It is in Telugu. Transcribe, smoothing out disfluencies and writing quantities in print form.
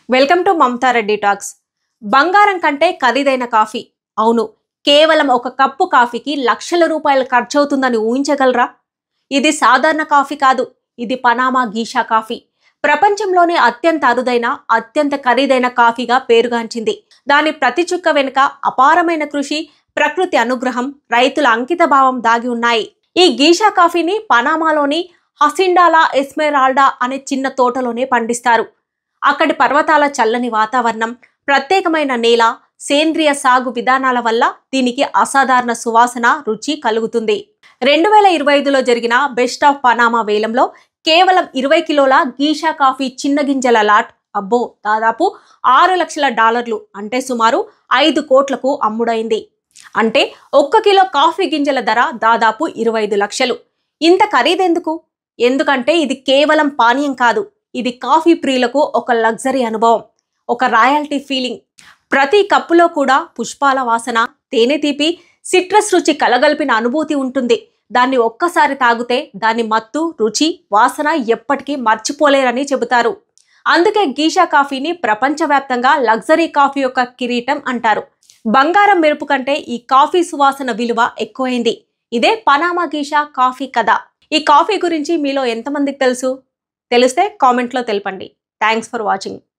Welcome to Mamata Reddy talks. బంగారం కంటే ఖరీదైన కాఫీ. అవును, కేవలం ఒక కప్పు కాఫీకి లక్షల రూపాయలు ఖర్చవుతుందని ఊహించగలరా? ఇది సాధారణ కాఫీ కాదు, ఇది పనామా గీషా కాఫీ. ప్రపంచంలోనే అత్యంత అరుదైన, అత్యంత ఖరీదైన కాఫీగా పేరుగాంచింది. దాని ప్రతి చుక్క వెనుక అపారమైన కృషి, ప్రకృతి అనుగ్రహం, రైతుల అంకిత భావం దాగి ఉన్నాయి. ఈ గీషా కాఫీని పనామాలోని హసిండాలా ఎస్మెరాల్డా అనే చిన్న తోటలోనే పండిస్తారు. అక్కడి పర్వతాల చల్లని వాతావరణం, ప్రత్యేకమైన నేల, సేంద్రియ సాగు విధానాల వల్ల దీనికి అసాధారణ సువాసన, రుచి కలుగుతుంది. 2025లో జరిగిన బెస్ట్ ఆఫ్ పనామా వేలంలో కేవలం 20 కిలోల గీషా కాఫీ చిన్న గింజల లాట్ దాదాపు $6 లక్షల, అంటే సుమారు 5 కోట్లకు అమ్ముడైంది. అంటే 1 కిలో కాఫీ గింజల ధర దాదాపు 25 లక్షలు. ఇంత ఖరీదెందుకు? ఎందుకంటే ఇది కేవలం పానీయం కాదు, ఇది కాఫీ ప్రియులకు ఒక లగ్జరీ అనుభవం, ఒక రాయల్టీ ఫీలింగ్. ప్రతి కప్పులో కూడా పుష్పాల వాసన, తేనె తీపి, సిట్రస్ రుచి కలగలిపిన అనుభూతి ఉంటుంది. దాన్ని ఒక్కసారి తాగితే దాని మత్తు, రుచి, వాసన ఎప్పటికీ మర్చిపోలేరని చెబుతారు. అందుకే గీషా కాఫీని ప్రపంచవ్యాప్తంగా లగ్జరీ కాఫీ యొక్క కిరీటం అంటారు. బంగారం మెరుపు కంటే ఈ కాఫీ సువాసన విలువ ఎక్కువైంది. ఇదే పనామా గీషా కాఫీ కథ. ఈ కాఫీ గురించి మీలో ఎంతమందికి తెలుసు? తెలిస్తే కామెంట్లో తెలపండి. Thanks for watching.